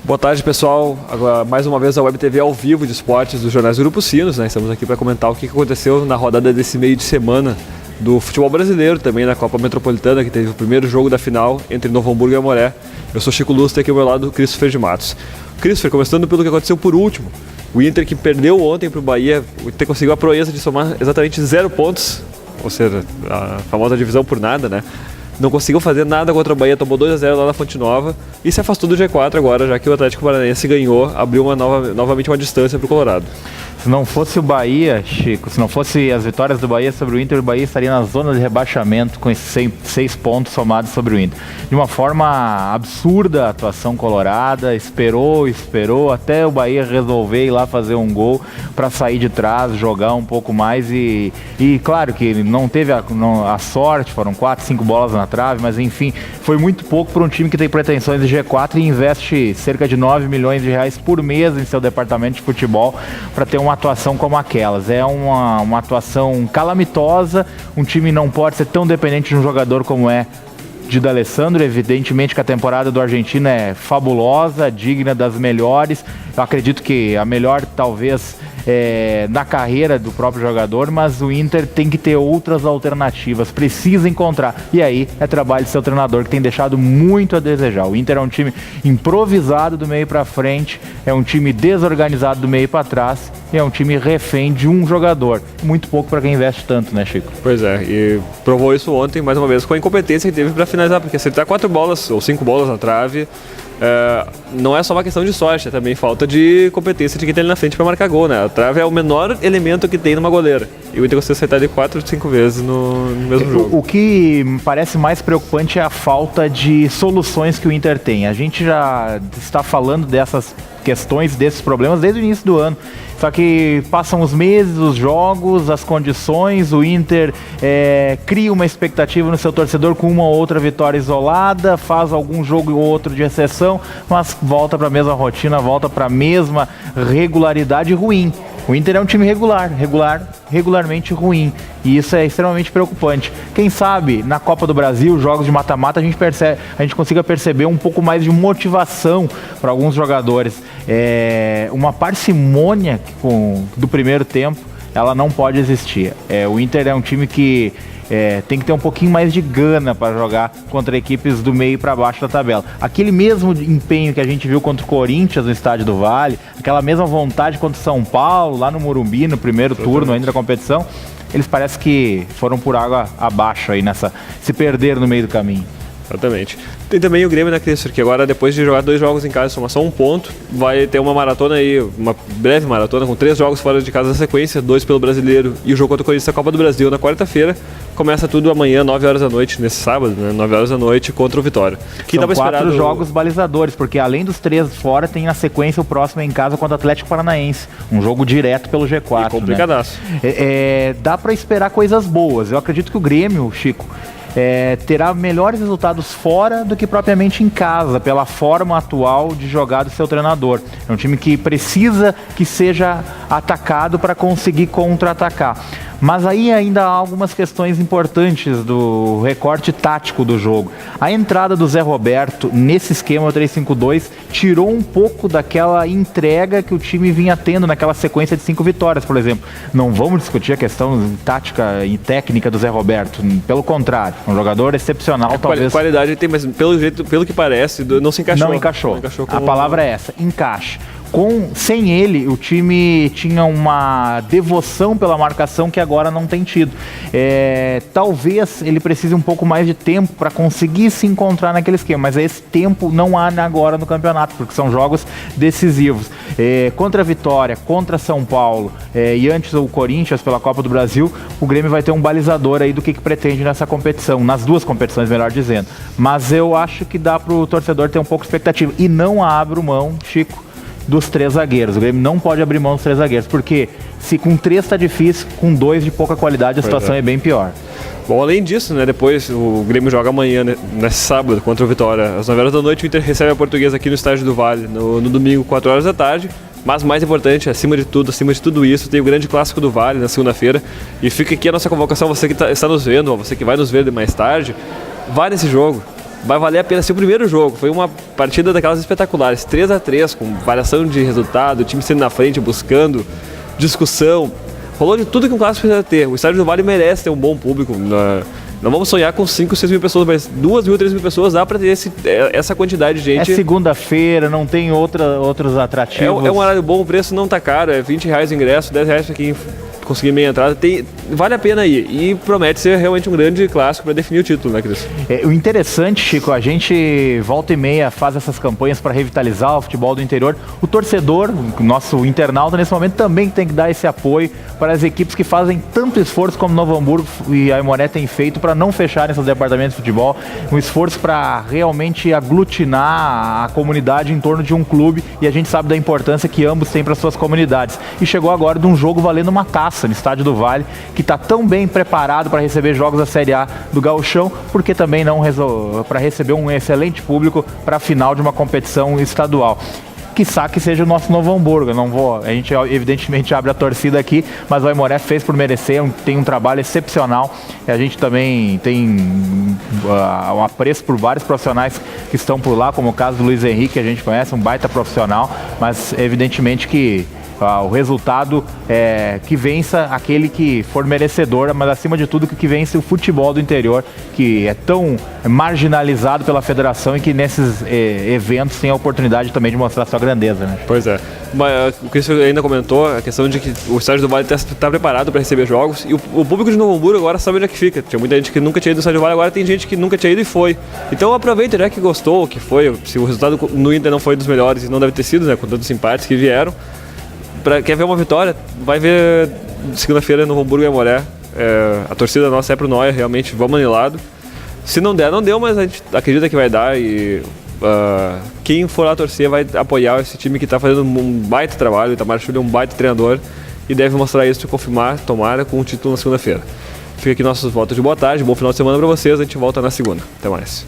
Boa tarde, pessoal. Agora, mais uma vez a Web TV ao vivo de esportes dos jornais do Grupo Sinos, né? Estamos aqui para comentar o que aconteceu na rodada desse meio de semana do futebol brasileiro, também na Copa Metropolitana, que teve o primeiro jogo da final entre Novo Hamburgo e Aimoré. Eu sou Chico Lustre, aqui ao meu lado o Christopher de Matos. Christopher, começando pelo que aconteceu por último. O Inter, que perdeu ontem para o Bahia, o Inter conseguiu a proeza de somar exatamente 0 pontos, ou seja, a famosa divisão por nada, né? Não conseguiu fazer nada contra o Bahia, tomou 2-0 lá na Fonte Nova e se afastou do G4 agora, já que o Atlético Paranaense ganhou, abriu novamente uma distância para o Colorado. Se não fosse o Bahia, Chico, se não fosse as vitórias do Bahia sobre o Inter, o Bahia estaria na zona de rebaixamento com esses 6 pontos somados sobre o Inter. De uma forma absurda a atuação colorada, esperou até o Bahia resolver ir lá fazer um gol para sair de trás, jogar um pouco mais e claro que não teve a sorte, foram 4, 5 bolas na trave, mas enfim, foi muito pouco para um time que tem pretensões de G4 e investe cerca de 9 milhões de reais por mês em seu departamento de futebol para ter uma atuação como aquelas. É uma atuação calamitosa, um time não pode ser tão dependente de um jogador como é de D'Alessandro. Evidentemente que a temporada do argentino é fabulosa, digna das melhores. Eu acredito que a melhor talvez na carreira do próprio jogador, mas o Inter tem que ter outras alternativas, precisa encontrar, e aí é trabalho de seu treinador, que tem deixado muito a desejar. O Inter é um time improvisado do meio para frente, é um time desorganizado do meio para trás, e é um time refém de um jogador, muito pouco para quem investe tanto, né, Chico? Pois é, e provou isso ontem mais uma vez com a incompetência que teve para finalizar, porque acertar 4 bolas ou 5 bolas na trave, não é só uma questão de sorte, é também falta de competência de quem tem ali na frente para marcar gol, né? A trave é o menor elemento que tem numa goleira. E o Inter conseguiu acertar ele 4 ou 5 vezes no mesmo jogo. O que me parece mais preocupante é a falta de soluções que o Inter tem. A gente já está falando dessas questões, desses problemas desde o início do ano. Só que passam os meses, os jogos, as condições, o Inter cria uma expectativa no seu torcedor com uma ou outra vitória isolada, faz algum jogo ou outro de exceção, mas volta para a mesma rotina, volta para a mesma regularidade ruim. O Inter é um time regularmente ruim, e isso é extremamente preocupante. Quem sabe na Copa do Brasil, jogos de mata-mata, a gente consiga perceber um pouco mais de motivação para alguns jogadores. Uma parcimônia do primeiro tempo, ela não pode existir. O Inter é um time que tem que ter um pouquinho mais de gana para jogar contra equipes do meio para baixo da tabela. Aquele mesmo empenho que a gente viu contra o Corinthians no Estádio do Vale, aquela mesma vontade contra o São Paulo, lá no Morumbi, no primeiro turno ainda da competição, eles parecem que foram por água abaixo aí se perderam no meio do caminho. Exatamente. Tem também o Grêmio, né, Christopher, que agora, depois de jogar 2 jogos em casa, soma só 1 ponto, vai ter uma maratona aí, uma breve maratona, com 3 jogos fora de casa na sequência, 2 pelo Brasileiro e o jogo contra o Corinthians da Copa do Brasil na quarta-feira. Começa tudo amanhã, 9 horas da noite, nesse sábado, né, 9 horas da noite, contra o Vitória. Que são 4 jogos balizadores, porque além dos 3 fora, tem na sequência o próximo em casa contra o Atlético Paranaense, um jogo direto pelo G4. E complicadaço. Né? Dá para esperar coisas boas. Eu acredito que o Grêmio, Chico, terá melhores resultados fora do que propriamente em casa, pela forma atual de jogar do seu treinador. É um time que precisa que seja atacado para conseguir contra-atacar. Mas aí ainda há algumas questões importantes do recorte tático do jogo. A entrada do Zé Roberto nesse esquema 3-5-2 tirou um pouco daquela entrega que o time vinha tendo naquela sequência de 5 vitórias, por exemplo. Não vamos discutir a questão tática e técnica do Zé Roberto, pelo contrário, um jogador excepcional, talvez. Qualidade tem, mas pelo que parece, não se encaixou. Não encaixou. A palavra é essa, encaixe. Sem ele, o time tinha uma devoção pela marcação que agora não tem tido. Talvez ele precise um pouco mais de tempo para conseguir se encontrar naquele esquema, mas esse tempo não há agora no campeonato, porque são jogos decisivos. Contra a Vitória, contra São Paulo e antes o Corinthians pela Copa do Brasil, o Grêmio vai ter um balizador aí do que pretende nessa competição, nas 2 competições, melhor dizendo. Mas eu acho que dá para o torcedor ter um pouco de expectativa. E não abro mão, Chico, dos 3 zagueiros. O Grêmio não pode abrir mão dos 3 zagueiros, porque se com 3 está difícil, com 2 de pouca qualidade a situação é bem pior. Bom, além disso, né, depois o Grêmio joga amanhã, né, nesse sábado, contra o Vitória. Às 9 horas da noite o Inter recebe a Portuguesa aqui no Estádio do Vale, no domingo, 4 horas da tarde. Mas mais importante, acima de tudo isso, tem o grande clássico do Vale na segunda-feira. E fica aqui a nossa convocação, você que está nos vendo, ou você que vai nos ver mais tarde, vá nesse jogo. vai valer a pena ser o primeiro jogo. Foi uma partida daquelas espetaculares, 3-3, com variação de resultado, o time sendo na frente, buscando, discussão. Rolou de tudo que um clássico precisa ter. O Estádio do Vale merece ter um bom público. Não vamos sonhar com 5, 6 mil pessoas, mas 2 mil, 3 mil pessoas dá para ter essa quantidade de gente. É segunda-feira, não tem outros atrativos. É um horário bom, o preço não tá caro, é R$20 o ingresso, R$10 para quem conseguir meia entrada. Vale a pena ir e promete ser realmente um grande clássico para definir o título, né, Cris? O interessante, Chico, a gente volta e meia faz essas campanhas para revitalizar o futebol do interior. O torcedor, o nosso internauta nesse momento também tem que dar esse apoio para as equipes que fazem tanto esforço como Novo Hamburgo e a Aimoré tem feito para não fecharem seus departamentos de futebol, um esforço para realmente aglutinar a comunidade em torno de um clube, e a gente sabe da importância que ambos têm para suas comunidades. E chegou agora de um jogo valendo uma taça no Estádio do Vale, que está tão bem preparado para receber jogos da Série A do Gauchão, porque também não para receber um excelente público para a final de uma competição estadual. Quiçá que seja o nosso Novo Hamburgo. A gente evidentemente abre a torcida aqui, mas o Aimoré fez por merecer, tem um trabalho excepcional. A gente também tem um apreço por vários profissionais que estão por lá, como o caso do Luiz Henrique, que a gente conhece, um baita profissional, mas evidentemente que o resultado é que vença aquele que for merecedor, mas acima de tudo que vence o futebol do interior, que é tão marginalizado pela federação e que nesses eventos tem a oportunidade também de mostrar sua grandeza, né? Pois é. Mas, o Cris ainda comentou a questão de que o Estádio do Vale está preparado para receber jogos, e o público de Novo Hamburgo agora sabe onde é que fica. Tinha muita gente que nunca tinha ido no Estádio do Vale, agora tem gente que nunca tinha ido e foi. Então aproveita, já que gostou, que foi. Se o resultado no Inter não foi dos melhores, e não deve ter sido, né, com tantos empates que vieram, quer ver uma vitória, vai ver segunda-feira no Novo Hamburgo e Aimoré. A torcida nossa é pro Noia, realmente, vamos anilado. Se não der, não deu, mas a gente acredita que vai dar, e quem for lá torcer vai apoiar esse time que está fazendo um baita trabalho. O Itamar Schulli é um baita treinador e deve mostrar isso e confirmar, tomara, com o título na segunda-feira. Fica aqui nossos votos de boa tarde, bom final de semana para vocês, a gente volta na segunda. Até mais.